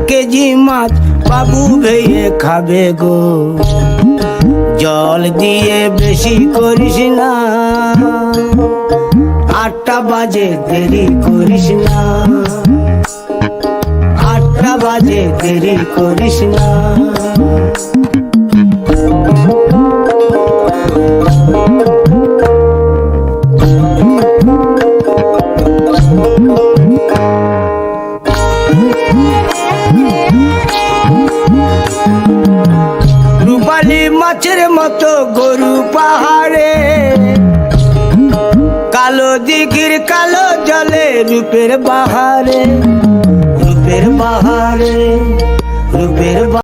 KG মাছ বাবু ভেয়ে খাবে গো। জল দিয়ে বেশি করিস না, 8টা বাজে দেরি করিস না, 8টা বাজে দেরি করিস না। রূপালী মাছের মতো গরু পাহাড়ে, কালো দিঘির কালো জলে রূপের বাহারে, রূপের বাহারে, রূপের